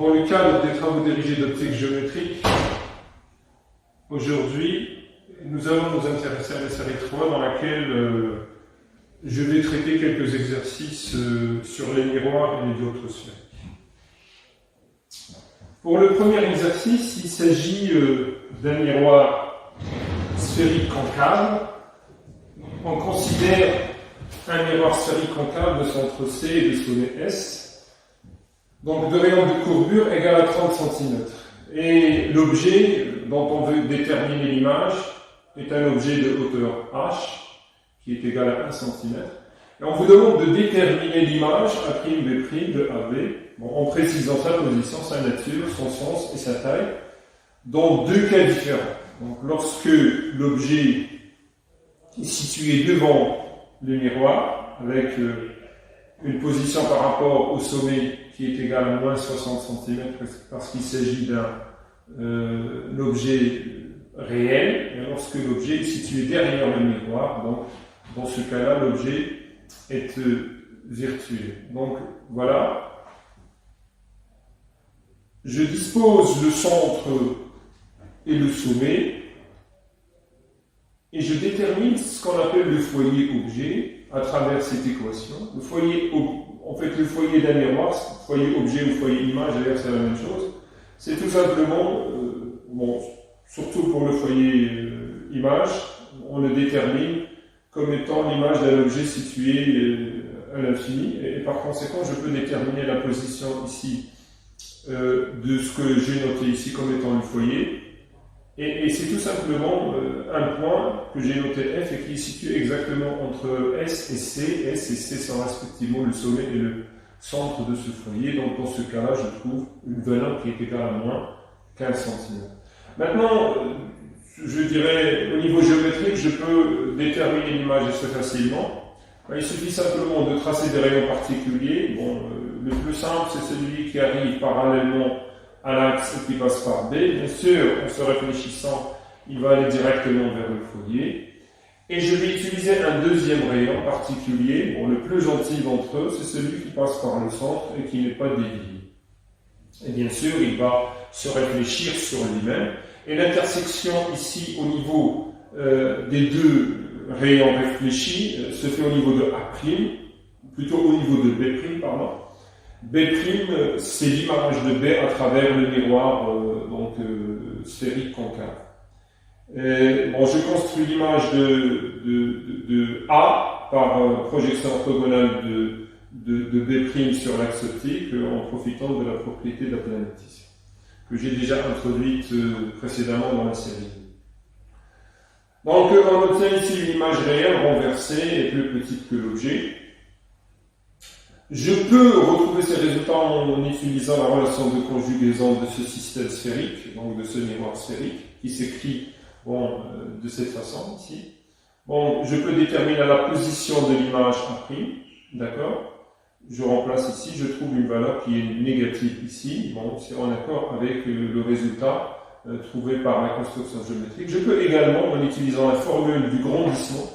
Dans le cadre des travaux dirigés d'optique géométrique, aujourd'hui, nous allons nous intéresser à la série 3 dans laquelle je vais traiter quelques exercices sur les miroirs et les dioptres sphériques. Pour le premier exercice, il s'agit d'un miroir sphérique concave. On considère un miroir sphérique concave de centre C et de sommet S. Donc de rayon de courbure égal à 30 cm. Et l'objet dont on veut déterminer l'image est un objet de hauteur H, qui est égal à 1 cm. Et on vous demande de déterminer l'image A', B' de AB, en précisant sa position, sa nature, son sens et sa taille, dans deux cas différents. Donc lorsque l'objet est situé devant le miroir, avec une position par rapport au sommet qui est égale à moins 60 cm, parce qu'il s'agit d'un objet réel, et lorsque l'objet est situé derrière le miroir, donc dans ce cas-là, l'objet est virtuel. Donc voilà. Je dispose le centre et le sommet, et je détermine ce qu'on appelle le foyer objet à travers cette équation. Le foyer, en fait, le foyer d'un miroir, foyer objet ou foyer image, d'ailleurs c'est la même chose. C'est tout simplement, surtout pour le foyer image, on le détermine comme étant l'image d'un objet situé à l'infini, et par conséquent, je peux déterminer la position ici de ce que j'ai noté ici comme étant le foyer, et c'est tout simplement un point que j'ai noté F et qui est situé exactement entre S et C. S et C sont respectivement le sommet et le centre de ce foyer. Donc dans ce cas-là, je trouve une valeur qui est égale à moins 15 cm. Maintenant, je dirais, au niveau géométrique, je peux déterminer l'image assez facilement. Il suffit simplement de tracer des rayons particuliers. Le plus simple, c'est celui qui arrive parallèlement à l'axe et qui passe par B. Bien sûr, en se réfléchissant, il va aller directement vers le foyer. Et je vais utiliser un deuxième rayon particulier. Le plus gentil d'entre eux, c'est celui qui passe par le centre et qui n'est pas dévié. Et bien sûr, il va se réfléchir sur lui-même. Et l'intersection ici, au niveau des deux rayons réfléchis, se fait au niveau de A', plutôt au niveau de B', pardon. B', c'est l'image de B à travers le miroir sphérique concave. Je construis l'image de A par projection orthogonale de B' sur l'axe optique en profitant de la propriété d'aplanisme que j'ai déjà introduite précédemment dans la série. Donc on obtient ici une image réelle renversée et plus petite que l'objet. Je peux retrouver ces résultats en utilisant la relation de conjugaison de ce système sphérique, donc de ce miroir sphérique, qui s'écrit de cette façon ici. Je peux déterminer la position de l'image A', d'accord? Je remplace ici, je trouve une valeur qui est négative ici. C'est en accord avec le résultat trouvé par la construction géométrique. Je peux également, en utilisant la formule du grandissement,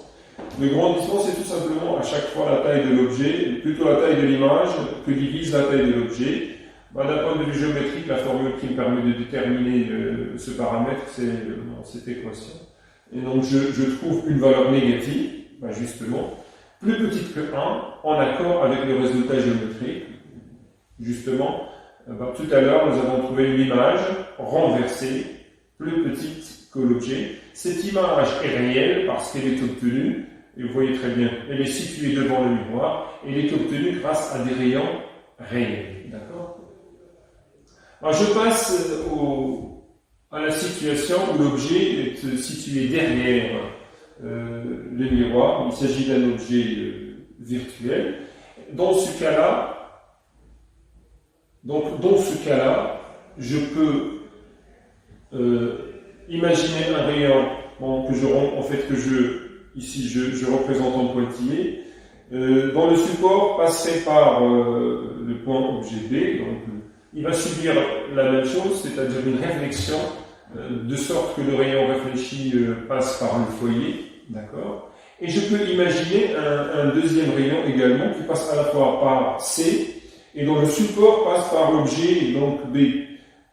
le grandissement, c'est tout simplement à chaque fois la taille de l'objet, plutôt la taille de l'image que divise la taille de l'objet. D'un point de vue géométrique, la formule qui me permet de déterminer ce paramètre, c'est cette équation. Et donc je trouve une valeur négative, justement, plus petite que 1, en accord avec le résultat géométrique. Justement, tout à l'heure, nous avons trouvé une image renversée, plus petite que l'objet. Cette image est réelle parce qu'elle est obtenue, et vous voyez très bien, elle est située devant le miroir, et elle est obtenue grâce à des rayons réels. D'accord? Alors je passe à la situation où l'objet est situé derrière le miroir. Il s'agit d'un objet virtuel. Dans ce cas-là, je peux imaginer un rayon ici je représente en pointillé, dont le support passerait par le point objet B. Donc, il va subir la même chose, c'est-à-dire une réflexion, de sorte que le rayon réfléchi passe par le foyer, d'accord? Et je peux imaginer un deuxième rayon également qui passe à la fois par C et dont le support passe par l'objet, donc B.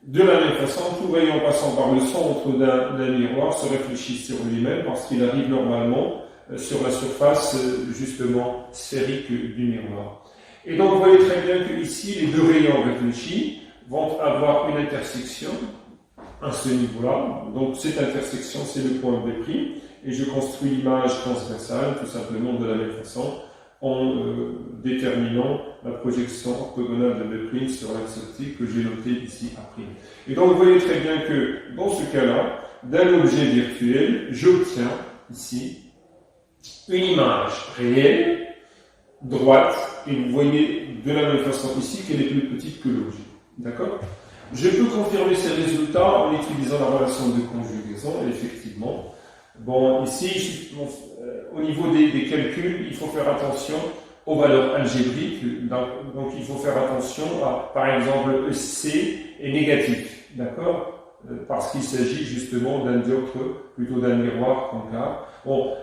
De la même façon, tout rayon passant par le centre d'un miroir se réfléchit sur lui-même parce qu'il arrive normalement sur la surface justement sphérique du miroir. Et donc vous voyez très bien que ici les deux rayons réfléchis vont avoir une intersection à ce niveau-là. Donc cette intersection c'est le point B', et je construis l'image transversale tout simplement de la même façon en déterminant la projection orthogonale de B' sur l'axe optique que j'ai noté ici à'. Et donc vous voyez très bien que dans ce cas-là, d'un objet virtuel, j'obtiens ici une image réelle, droite, et vous voyez de la même façon ici qu'elle est plus petite que l'objet. D'accord? Je peux confirmer ces résultats en utilisant la relation de conjugaison, et effectivement. Bon, ici, au niveau des calculs, il faut faire attention aux valeurs algébriques. Donc, il faut faire attention à, par exemple, C est négatif, d'accord? Parce qu'il s'agit justement d'un dioptre, plutôt d'un miroir concave. Bon,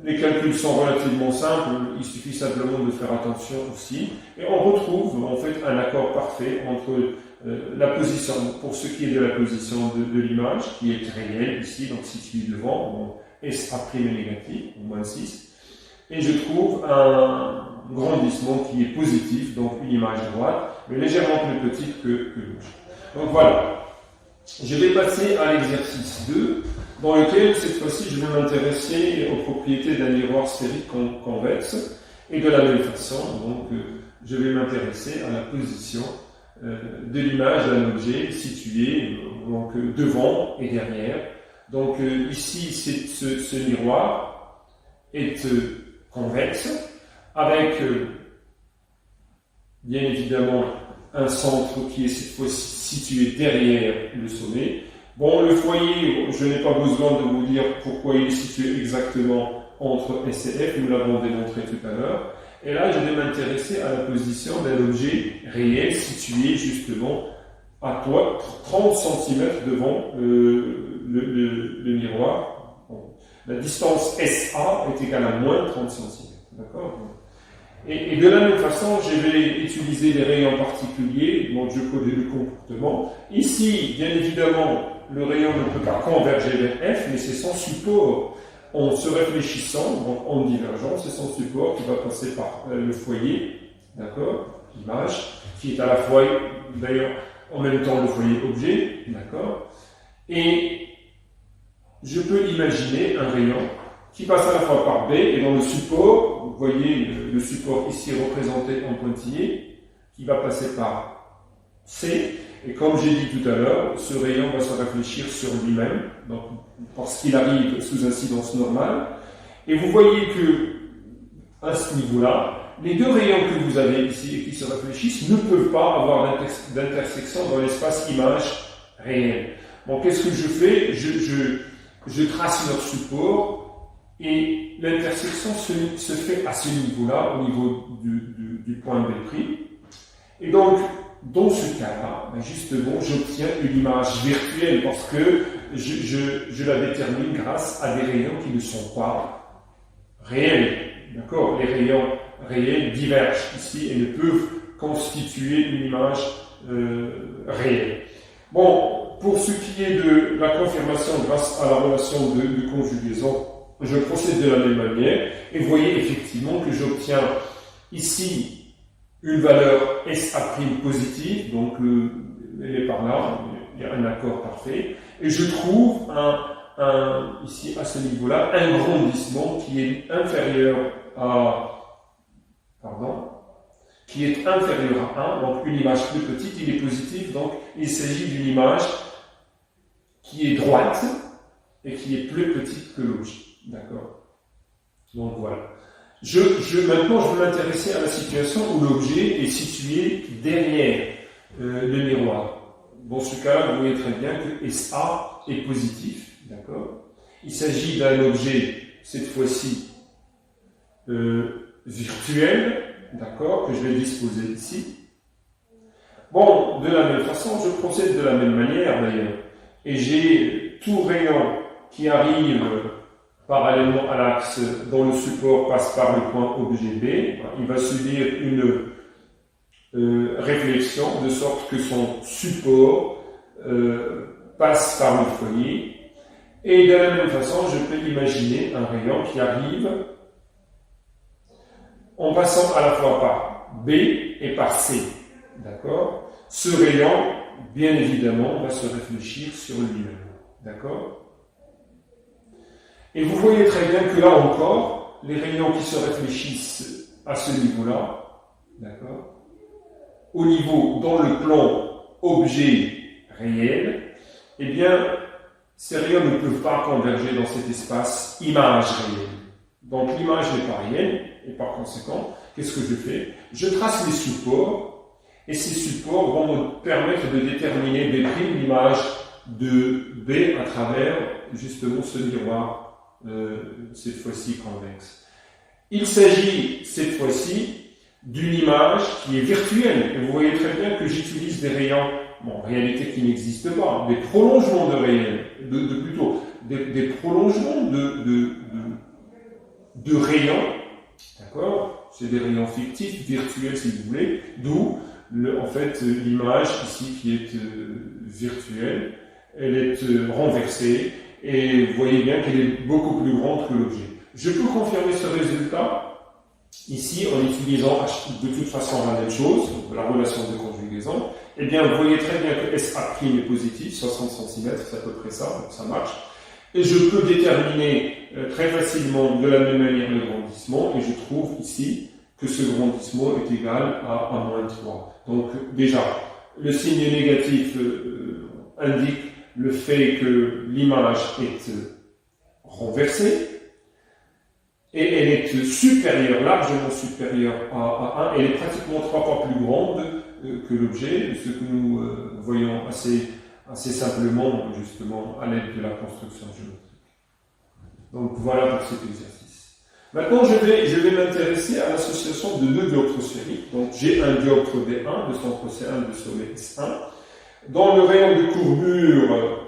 les calculs sont relativement simples, il suffit simplement de faire attention aussi. Et on retrouve, en fait, un accord parfait entre la position, pour ce qui est de la position de l'image, qui est réelle ici, donc située devant, donc SA' est négatif, au moins 6, et je trouve un grandissement qui est positif, donc une image droite, mais légèrement plus petite que l'autre. Donc voilà, je vais passer à l'exercice 2, dans lequel, cette fois-ci, je vais m'intéresser aux propriétés d'un miroir sphérique convexe, et de la même façon, donc, je vais m'intéresser à la position de l'image d'un objet situé donc, devant et derrière. Donc ici, ce miroir est convexe, avec bien évidemment un centre qui est cette fois-ci situé derrière le sommet. Bon, le foyer, je n'ai pas besoin de vous dire pourquoi il est situé exactement entre S et F, nous l'avons démontré tout à l'heure. Et là, je vais m'intéresser à la position d'un objet réel situé justement à 30 cm devant le miroir. Bon. La distance SA est égale à moins 30 cm. D'accord ? Et de la même façon, je vais utiliser les rayons particuliers, dont je connais le comportement. Ici, bien évidemment, le rayon ne peut pas converger vers F, mais c'est son support. En se réfléchissant, donc en divergence, c'est son support qui va passer par le foyer, d'accord, l'image, qui est à la fois, d'ailleurs, en même temps le foyer objet, d'accord, et je peux imaginer un rayon qui passe à la fois par B et dans le support, vous voyez le support ici représenté en pointillé, qui va passer par C, et comme j'ai dit tout à l'heure, ce rayon va se réfléchir sur lui-même, donc parce qu'il arrive sous incidence normale. Et vous voyez que, à ce niveau-là, les deux rayons que vous avez ici et qui se réfléchissent ne peuvent pas avoir d'intersection dans l'espace image réel. Bon, qu'est-ce que je fais? Je trace leur support et l'intersection se fait à ce niveau-là, au niveau du point B'. Et donc, dans ce cas-là, justement, j'obtiens une image virtuelle parce que je la détermine grâce à des rayons qui ne sont pas réels. D'accord? Les rayons réels divergent ici et ne peuvent constituer une image réelle. Bon, pour ce qui est de la confirmation grâce à la relation de conjugaison, je procède de la même manière et vous voyez effectivement que j'obtiens ici une valeur SA' positive, donc elle est par là, il y a un accord parfait, et je trouve ici à ce niveau-là un grandissement qui est inférieur à qui est inférieur à 1, donc une image plus petite, il est positif, donc il s'agit d'une image qui est droite et qui est plus petite que l'objet. D'accord? Donc voilà. Maintenant, je veux m'intéresser à la situation où l'objet est situé derrière le miroir. Dans ce cas-là, vous voyez très bien que SA est positif. D'accord? Il s'agit d'un objet, cette fois-ci, virtuel, d'accord, que je vais disposer ici. Bon, de la même façon, je procède de la même manière d'ailleurs. Et j'ai tout rayon qui arrive parallèlement à l'axe dont le support passe par le point objet B. Il va subir réflexion, de sorte que son support passe par le foyer. Et de la même façon, je peux imaginer un rayon qui arrive en passant à la fois par B et par C. D'accord? Ce rayon, bien évidemment, va se réfléchir sur lui-même. D'accord? Et vous voyez très bien que là encore, les rayons qui se réfléchissent à ce niveau-là, d'accord, au niveau, dans le plan objet réel, eh bien, ces rayons ne peuvent pas converger dans cet espace image réelle. Donc l'image n'est pas réelle, et par conséquent, qu'est-ce que je fais? Je trace les supports, et ces supports vont me permettre de déterminer l'image de B à travers justement ce miroir, cette fois-ci convexe. Il s'agit cette fois-ci d'une image qui est virtuelle. Et vous voyez très bien que j'utilise des rayons, en réalité qui n'existent pas, des prolongements de réel, plutôt des prolongements de rayons, d'accord? C'est des rayons fictifs, virtuels si vous voulez, d'où en fait l'image ici qui est virtuelle, elle est renversée, et vous voyez bien qu'elle est beaucoup plus grande que l'objet. Je peux confirmer ce résultat ici, en utilisant de toute façon la même chose, donc la relation de conjugaison. Eh bien, vous voyez très bien que SA' est positif, 60 cm, c'est à peu près ça, donc ça marche. Et je peux déterminer très facilement de la même manière le grandissement, et je trouve ici que ce grandissement est égal à moins 3. Donc, déjà, le signe négatif indique le fait que l'image est renversée, et elle est supérieure, largement supérieure à 1, elle est pratiquement 3 fois plus grande que l'objet, ce que nous voyons assez simplement, justement, à l'aide de la construction géométrique. Donc voilà pour cet exercice. Maintenant, je vais m'intéresser à l'association de deux dioptres sphériques. Donc j'ai un dioptre D1 de centre C1 de sommet S1, dont le rayon de courbure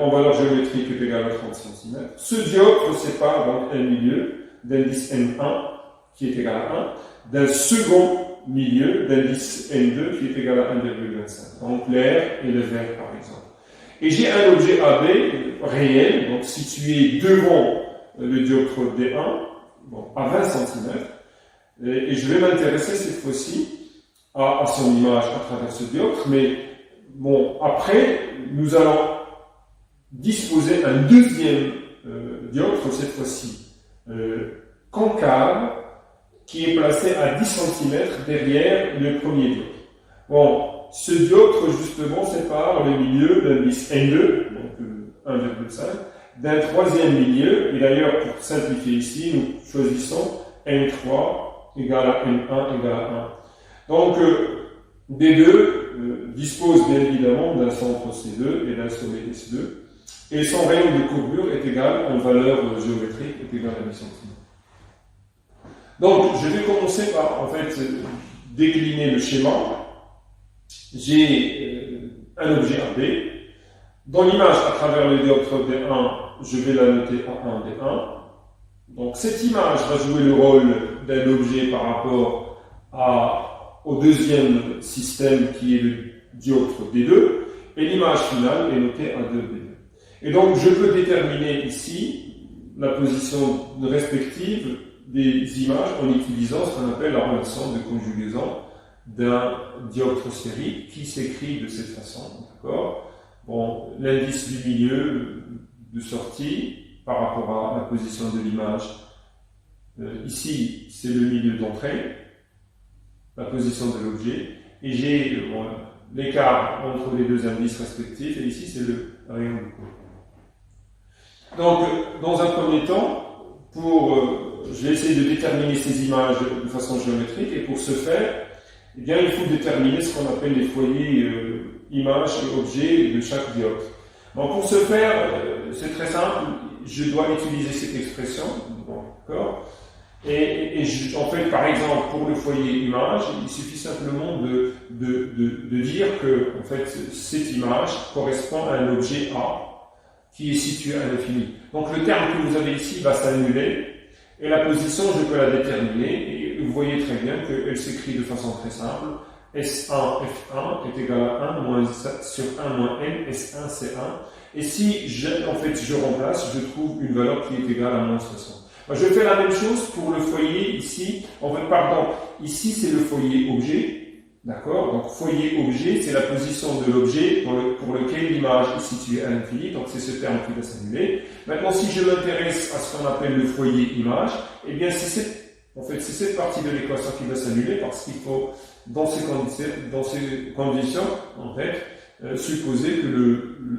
en valeur géométrique est égal à 30 cm. Ce dioptre sépare donc un milieu d'indice N1 qui est égal à 1, d'un second milieu d'indice N2 qui est égal à 1,25. Donc l'air et le verre par exemple. Et j'ai un objet AB réel, donc situé devant le dioptre D1, bon, à 20 cm, et je vais m'intéresser cette fois-ci à son image à travers ce dioptre, mais bon, après, nous allons disposer d'un deuxième dioptre, cette fois-ci concave, qui est placé à 10 cm derrière le premier dioptre. Bon, ce dioptre, justement, sépare le milieu d'indice N2, donc 1,5, d'un troisième milieu, et d'ailleurs, pour simplifier ici, nous choisissons N3 égale à N1 égale à 1. Donc, D2 dispose bien évidemment d'un centre C2 et d'un sommet S2, et son rayon de courbure est égal, en valeur géométrique, est égal à 10 cm. Donc, je vais commencer par, en fait, décliner le schéma. J'ai un objet AB. Dans l'image, à travers le dioptre D1, je vais la noter A1, D1. Donc, cette image va jouer le rôle d'un objet par rapport au deuxième système qui est le dioptre D2, et l'image finale est notée à 2D2. Et donc, je peux déterminer ici la position respective des images en utilisant ce qu'on appelle la relation de conjugaison d'un dioptre sphérique qui s'écrit de cette façon. D'accord? Bon, l'indice du milieu de sortie par rapport à la position de l'image. Ici, c'est le milieu d'entrée, la position de l'objet, et j'ai l'écart entre les deux indices respectifs, et ici, c'est le rayon de courbure. Donc, dans un premier temps, je vais essayer de déterminer ces images de façon géométrique, et pour ce faire, eh bien, il faut déterminer ce qu'on appelle les foyers images et objets de chaque dioptre. Donc, pour ce faire, c'est très simple, je dois utiliser cette expression, d'accord? Et en fait, par exemple, pour le foyer image, il suffit simplement de dire que, en fait, cette image correspond à un objet A qui est situé à l'infini. Donc, le terme que vous avez ici va s'annuler, et la position, je peux la déterminer, et vous voyez très bien qu'elle s'écrit de façon très simple. S1, F1 est égal à 1 moins sur 1 moins n, S1, C1. Et si je remplace, je trouve une valeur qui est égale à moins 60. Je fais la même chose pour le foyer ici. Ici c'est le foyer objet. D'accord? Donc foyer objet, c'est la position de l'objet pour lequel l'image est située à l'infini. Donc c'est ce terme qui va s'annuler. Maintenant, si je m'intéresse à ce qu'on appelle le foyer image, eh bien c'est cette partie de l'équation qui va s'annuler parce qu'il faut, dans ces conditions, supposer que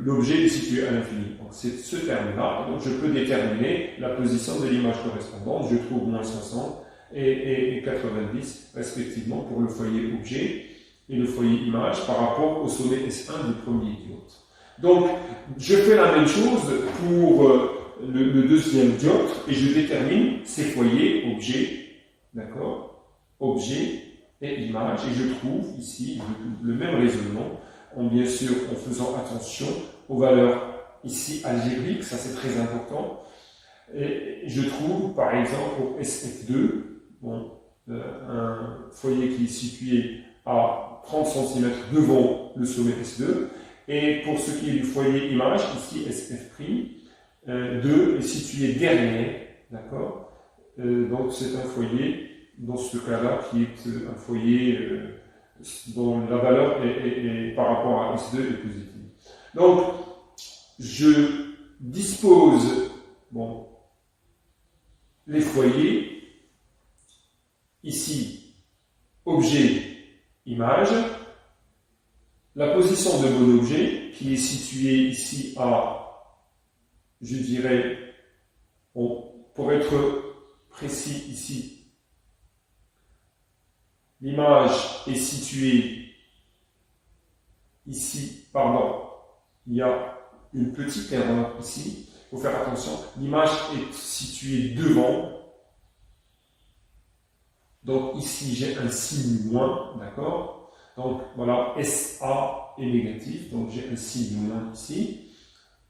l'objet est situé à l'infini. Donc c'est ce terme-là. Donc je peux déterminer la position de l'image correspondante. Je trouve moins 60 et 90 respectivement pour le foyer objet et le foyer image par rapport au sommet S1 du premier dioptre. Donc je fais la même chose pour le deuxième dioptre et je détermine ces foyers objet, d'accord, objet et image, et je trouve ici le même raisonnement, bien sûr en faisant attention aux valeurs ici algébriques, ça c'est très important. Et je trouve par exemple au SF2 un foyer qui est situé à 30 cm devant le sommet S2, et pour ce qui est du foyer image, ici SF', 2 est situé derrière, d'accord, donc c'est un foyer dans ce cas-là qui est un foyer dont la valeur est par rapport à S2 est positive. Donc je dispose les foyers ici, objet, image, la position de mon objet qui est située ici à, je dirais, pour être précis ici, l'image est située ici, il y a une petite erreur ici, il faut faire attention, l'image est située devant. Donc ici j'ai un signe moins, d'accord? Donc voilà, SA est négatif, donc j'ai un signe moins ici.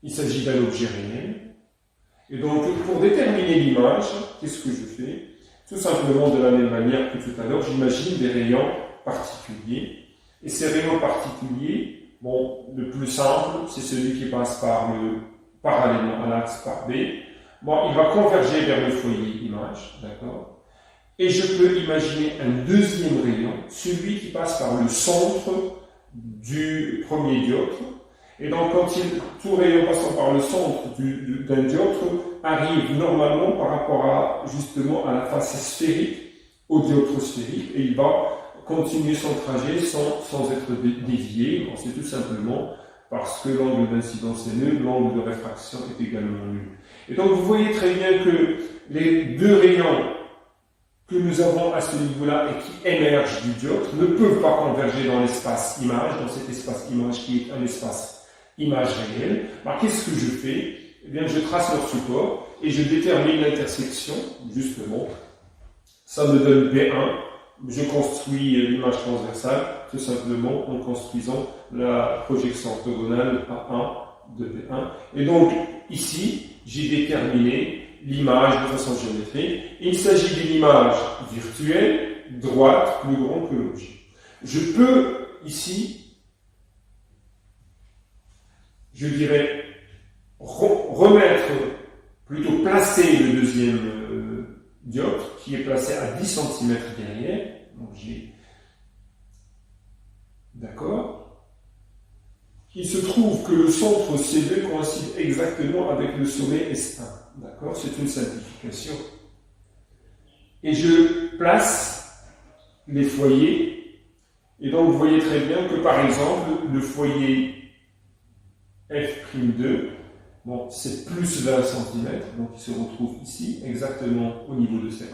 Il s'agit d'un objet réel. Et donc pour déterminer l'image, qu'est-ce que je fais? Tout simplement de la même manière que tout à l'heure, j'imagine des rayons particuliers. Et ces rayons particuliers, le plus simple, c'est celui qui passe parallèlement à l'axe par B. Il va converger vers le foyer image, d'accord? Et je peux imaginer un deuxième rayon, celui qui passe par le centre du premier dioptre. Et donc, quand tout rayon passant par le centre d'un dioptre arrive normalement par rapport justement à la face sphérique, au dioptre sphérique, et il va continuer son trajet sans être dévié. C'est tout simplement parce que l'angle d'incidence est nul, l'angle de réfraction est également nul. Et donc, vous voyez très bien que les deux rayons que nous avons à ce niveau-là et qui émergent du dioptre ne peuvent pas converger dans l'espace image, dans cet espace image qui est un espace image réel. Qu'est-ce que je fais? Eh bien, je trace leur support et je détermine l'intersection, justement. Ça me donne B1. Je construis l'image transversale, tout simplement en construisant la projection orthogonale A1 de B1. Et donc, ici, j'ai déterminé l'image de façon géométrique. Il s'agit d'une image virtuelle, droite, plus grande que l'objet. Je peux, ici, je dirais, plutôt placer le deuxième dioptre, qui est placé à 10 cm derrière. Donc j'ai... D'accord. Il se trouve que le centre C2 coïncide exactement avec le sommet S1. D'accord? C'est une simplification. Et je place les foyers. Et donc, vous voyez très bien que, par exemple, le foyer F'2, c'est plus 20 cm, donc il se retrouve ici, exactement au niveau de C1.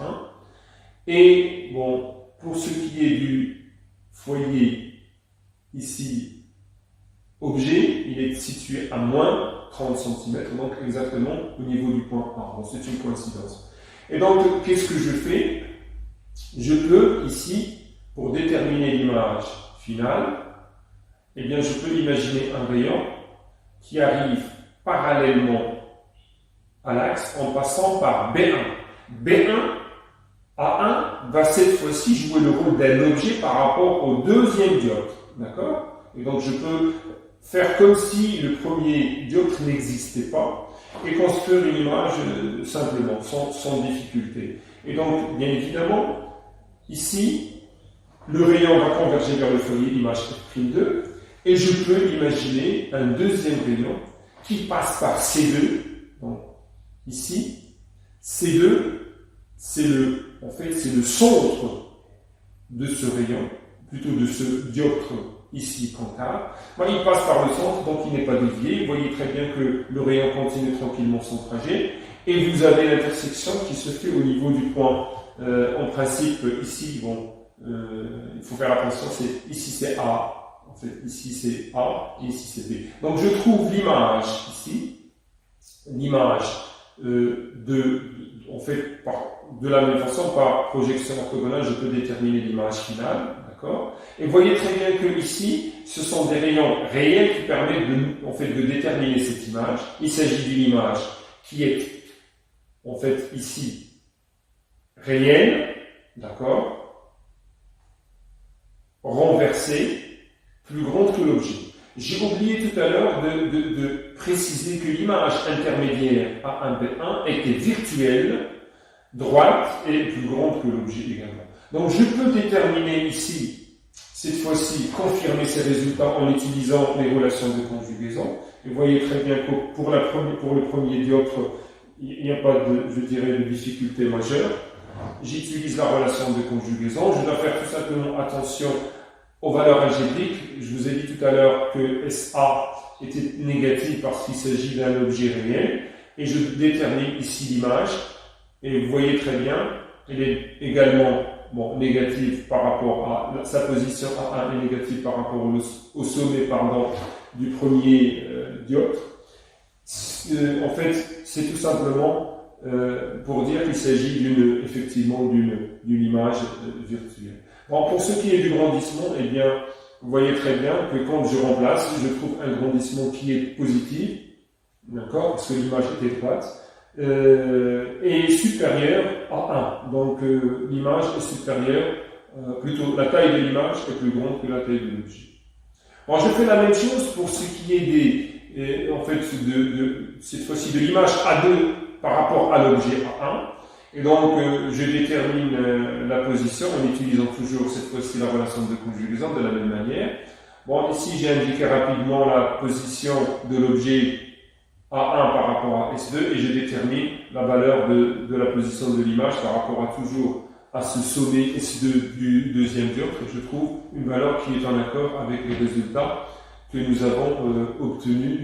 Et, pour ce qui est du foyer ici, objet, il est situé à moins 30 cm, donc exactement au niveau du point A. C'est une coïncidence. Et donc, qu'est-ce que je fais? Je peux, ici, pour déterminer l'image finale, eh bien, je peux imaginer un rayon qui arrive parallèlement à l'axe en passant par B1. B1 A1 va cette fois-ci jouer le rôle d'un objet par rapport au deuxième dioptre. D'accord? Et donc je peux faire comme si le premier dioptre n'existait pas et construire une image simplement, sans difficulté. Et donc, bien évidemment, ici, le rayon va converger vers le foyer, l'image F'2, et je peux imaginer un deuxième rayon qui passe par C2. Donc, ici, C2, c'est le centre de ce rayon, plutôt de ce dioptre ici concave. Il passe par le centre, donc il n'est pas dévié. Vous voyez très bien que le rayon continue tranquillement son trajet. Et vous avez l'intersection qui se fait au niveau du point. En principe, ici, bon, il faut faire attention, ici c'est A, en fait, ici c'est A, et ici c'est B. Donc je trouve l'image ici, l'image en fait, de la même façon, par projection orthogonale, je peux déterminer l'image finale, d'accord? Et vous voyez très bien que ici, ce sont des rayons réels qui permettent de déterminer cette image. Il s'agit d'une image qui est, en fait, ici, réelle, d'accord? Renversée, plus grande que l'objet. J'ai oublié tout à l'heure de préciser que l'image intermédiaire A1B1 était virtuelle, droite et plus grande que l'objet également. Donc je peux déterminer ici, cette fois-ci, confirmer ces résultats en utilisant les relations de conjugaison. Et vous voyez très bien que pour le premier dioptre, il n'y a pas de difficulté majeure. J'utilise la relation de conjugaison. Je dois faire tout simplement attention aux valeurs algébriques. Je vous ai dit tout à l'heure que SA était négatif parce qu'il s'agit d'un objet réel. Et je détermine ici l'image. Et vous voyez très bien, elle est également négative par rapport à sa position A1 est négative par rapport au sommet du premier dioptre. En fait, c'est tout simplement pour dire qu'il s'agit effectivement d'une image virtuelle. Bon, pour ce qui est du grandissement, eh bien, vous voyez très bien que quand je remplace, je trouve un grandissement qui est positif, d'accord, parce que l'image était droite, et supérieur à 1. Donc l'image est supérieure, plutôt la taille de l'image est plus grande que la taille de l'objet. Alors je fais la même chose pour ce qui est cette fois-ci de l'image A2 par rapport à l'objet A1. Et donc je détermine la position en utilisant toujours cette fois-ci la relation de conjugaison de la même manière. Bon, ici j'ai indiqué rapidement la position de l'objet A1 par rapport à S2 et je détermine la valeur de la position de l'image par rapport à ce sommet S2 du deuxième dioptre et je trouve une valeur qui est en accord avec les résultats que nous avons obtenus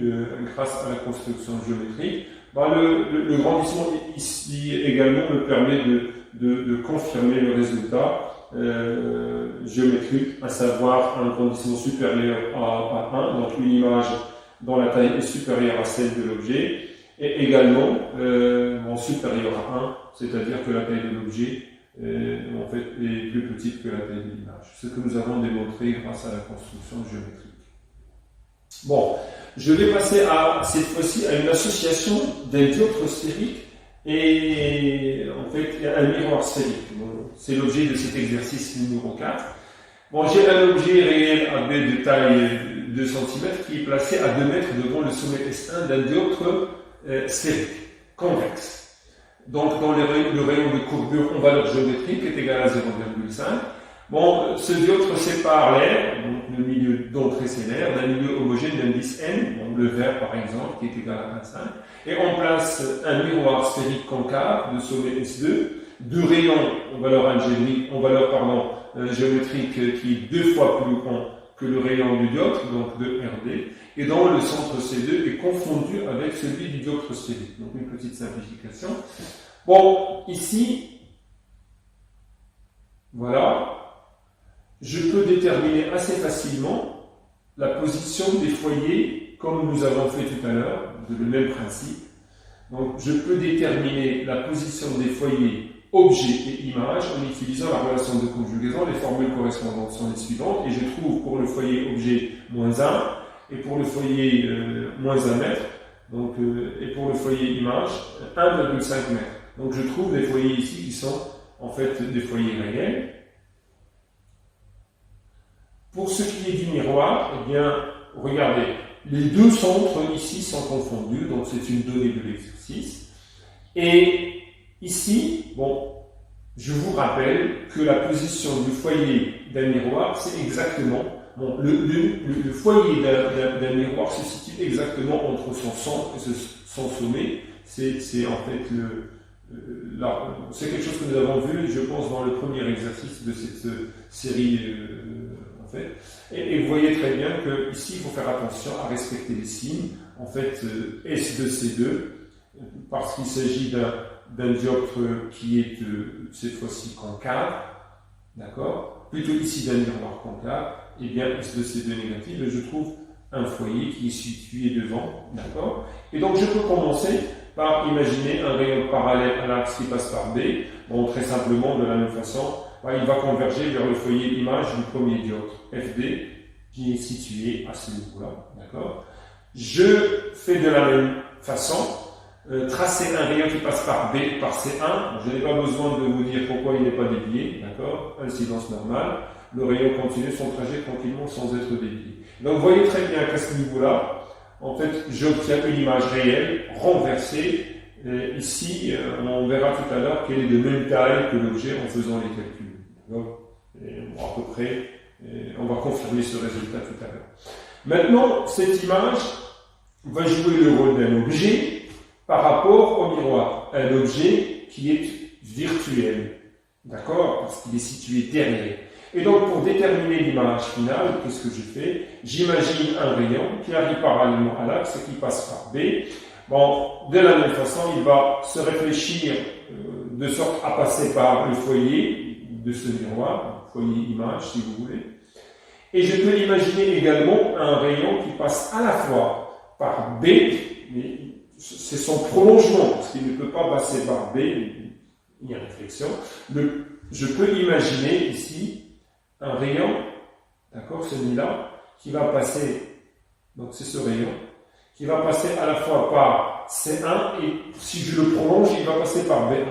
grâce à la construction géométrique. Le grandissement ici également me permet de confirmer le résultat géométrique, à savoir un grandissement supérieur à 1, donc une image dont la taille est supérieure à celle de l'objet, et également supérieure à 1, c'est-à-dire que la taille de l'objet est plus petite que la taille de l'image. Ce que nous avons démontré grâce à la construction géométrique. Bon, je vais passer cette fois-ci à une association d'un dioptre sphérique et un miroir sphérique. Bon, c'est l'objet de cet exercice numéro 4. Bon, j'ai un objet réel AB de taille 2 cm qui est placé à 2 mètres devant le sommet S1 d'un dioptre sphérique, convexe. Donc, dans le rayon de courbure en valeur géométrique est égal à 0,5. Bon, ce dioptre sépare l'air, donc le milieu d'entrée c'est l'air, d'un milieu homogène d'indice n, donc le vert par exemple, qui est égal à 25, et on place un miroir sphérique concave de sommet S2, deux rayons en valeur géométrique qui est 2 fois plus grand que le rayon du dioptre, donc de RD, et dont le centre C2 est confondu avec celui du dioptre sphérique. Donc une petite simplification. Bon, ici, voilà. Je peux déterminer assez facilement la position des foyers, comme nous avons fait tout à l'heure, le même principe. Donc, je peux déterminer la position des foyers objet et image en utilisant la relation de conjugaison. Les formules correspondantes sont les suivantes, et je trouve pour le foyer objet moins 1, et pour le foyer moins 1 mètre, et pour le foyer image 1,5 mètre. Donc, je trouve les foyers ici qui sont en fait des foyers réels. Pour ce qui est du miroir, eh bien, regardez, les deux centres ici sont confondus, donc c'est une donnée de l'exercice. Et ici, bon, je vous rappelle que la position du foyer d'un miroir, c'est exactement, bon, le foyer d'un miroir se situe exactement entre son centre et son sommet. C'est en fait c'est quelque chose que nous avons vu, je pense, dans le premier exercice de cette série, en fait. Et vous voyez très bien que ici, il faut faire attention à respecter les signes. En fait, S2, C2, parce qu'il s'agit d'un dioptre qui est cette fois-ci concave, d'accord, plutôt ici d'un miroir concave, et bien S2, C2 négatif, et je trouve un foyer qui est situé devant, d'accord. Et donc je peux commencer par imaginer un rayon parallèle à l'axe qui passe par B. Bon, très simplement, de la même façon, il va converger vers le foyer image du premier dioptre, FD, qui est situé à ce niveau-là, d'accord. Je fais de la même façon, tracer un rayon qui passe par B, par C1. Je n'ai pas besoin de vous dire pourquoi il n'est pas dévié, d'accord. Incidence normale. Le rayon continue son trajet tranquillement sans être dévié. Donc, vous voyez très bien qu'à ce niveau-là, en fait, j'obtiens une image réelle, renversée. Ici, on verra tout à l'heure qu'elle est de même taille que l'objet en faisant les calculs. Donc, à peu près, on va confirmer ce résultat tout à l'heure. Maintenant, cette image va jouer le rôle d'un objet par rapport au miroir. Un objet qui est virtuel. D'accord? Parce qu'il est situé derrière. Et donc, pour déterminer l'image finale, qu'est-ce que je fais? J'imagine un rayon qui arrive parallèlement à l'axe et qui passe par B. Bon, de la même façon, il va se réfléchir de sorte à passer par le foyer de ce miroir, foyer image si vous voulez. Et je peux imaginer également un rayon qui passe à la fois par B, mais c'est son prolongement, parce qu'il ne peut pas passer par B, il y a réflexion. Je peux imaginer ici un rayon, d'accord, celui-là, qui va passer, donc c'est ce rayon, qui va passer à la fois par C1 et si je le prolonge, il va passer par B1.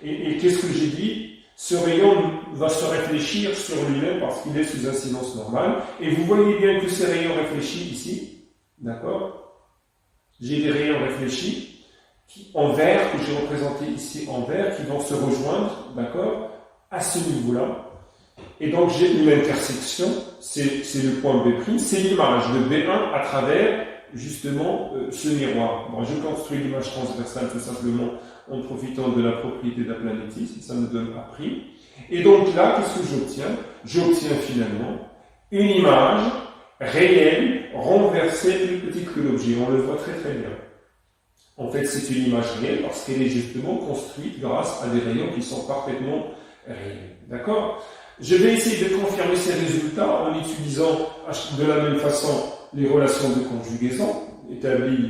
Et qu'est-ce que j'ai dit? Ce rayon va se réfléchir sur lui-même parce qu'il est sous incidence normale. Et vous voyez bien que ces rayons réfléchis ici, d'accord? J'ai des rayons réfléchis en vert, que j'ai représenté ici en vert, qui vont se rejoindre, d'accord, à ce niveau-là. Et donc j'ai une intersection, c'est le point B', c'est l'image de B1 à travers justement ce miroir. Bon, je construis l'image transversale tout simplement en profitant de la propriété d'aplanétisme, ça me donne A'. Et donc là, qu'est-ce que j'obtiens? J'obtiens finalement une image réelle, renversée, plus petite que l'objet. On le voit très très bien. En fait, c'est une image réelle parce qu'elle est justement construite grâce à des rayons qui sont parfaitement réels. D'accord? Je vais essayer de confirmer ces résultats en utilisant de la même façon les relations de conjugaison établies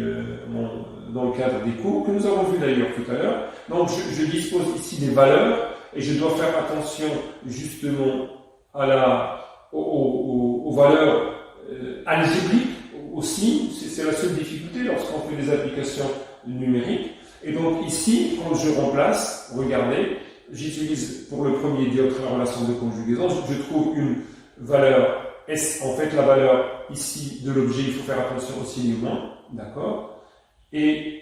dans le cadre des cours que nous avons vu d'ailleurs tout à l'heure. Donc je dispose ici des valeurs et je dois faire attention justement aux valeurs algébriques aussi. C'est la seule difficulté lorsqu'on fait des applications numériques. Et donc ici, quand je remplace, regardez, j'utilise pour le premier dioptre la relation de conjugaison, je trouve une valeur S, en fait la valeur ici de l'objet, il faut faire attention au signe moins, d'accord? Et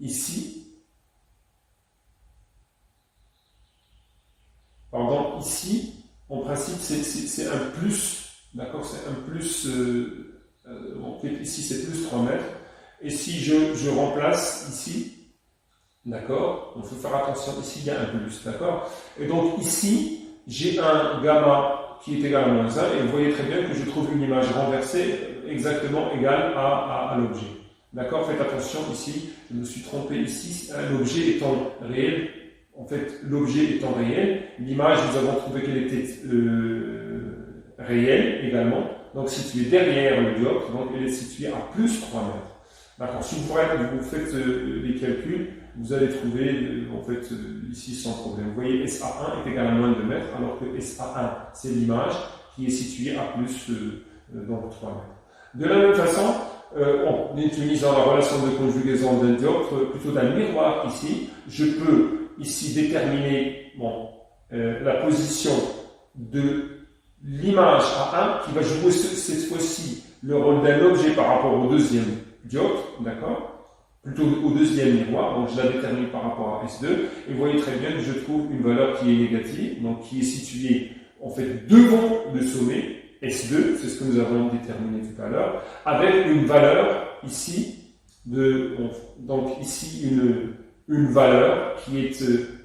ici, pardon, ici, en principe c'est un plus, d'accord? C'est un plus, en fait ici c'est plus 3 mètres, et si je remplace ici, d'accord? Il faut faire attention, ici il y a un plus, d'accord? Et donc ici, j'ai un gamma qui est égal à moins 1, et vous voyez très bien que je trouve une image renversée exactement égale à l'objet. D'accord? Faites attention ici, je me suis trompé ici, l'objet étant réel, en fait l'objet étant réel, l'image nous avons trouvé qu'elle était réelle également, donc située derrière le dioptre, donc elle est située à plus 3 mètres. D'accord? Si vous faites les calculs, vous allez trouver, en fait, ici sans problème. Vous voyez, SA1 est égal à moins de 2 mètres, alors que SA1, c'est l'image qui est située à plus donc 3 mètres. De la même façon, en utilisant la relation de conjugaison d'un dioptre, plutôt d'un miroir ici, je peux ici déterminer la position de l'image A1 qui va jouer cette fois-ci le rôle d'un objet par rapport au deuxième diode, d'accord? Plutôt au deuxième miroir, donc je la détermine par rapport à S2, et vous voyez très bien que je trouve une valeur qui est négative, donc qui est située en fait devant le sommet, S2, c'est ce que nous avons déterminé tout à l'heure, avec une valeur ici, donc ici une valeur qui est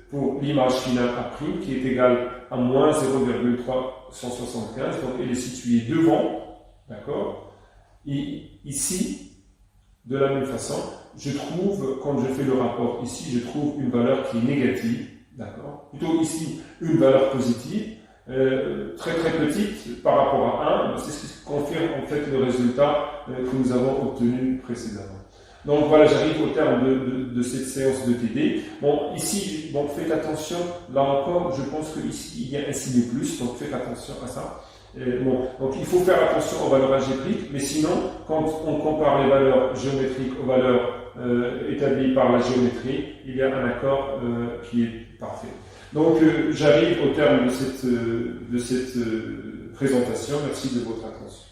pour l'image finale A', qui est égale à moins 0,375, donc elle est située devant, d'accord? Et ici, de la même façon, je trouve, quand je fais le rapport ici, je trouve une valeur qui est négative, d'accord? Plutôt ici, une valeur positive, très très petite par rapport à 1, c'est ce qui confirme en fait le résultat que nous avons obtenu précédemment. Donc voilà, j'arrive au terme de cette séance de TD. Bon, ici, faites attention, là encore, je pense qu'ici il y a un signe plus, donc faites attention à ça. Donc il faut faire attention aux valeurs algébriques, mais sinon, quand on compare les valeurs géométriques aux valeurs établies par la géométrie, il y a un accord qui est parfait. Donc j'arrive au terme de cette présentation. Merci de votre attention.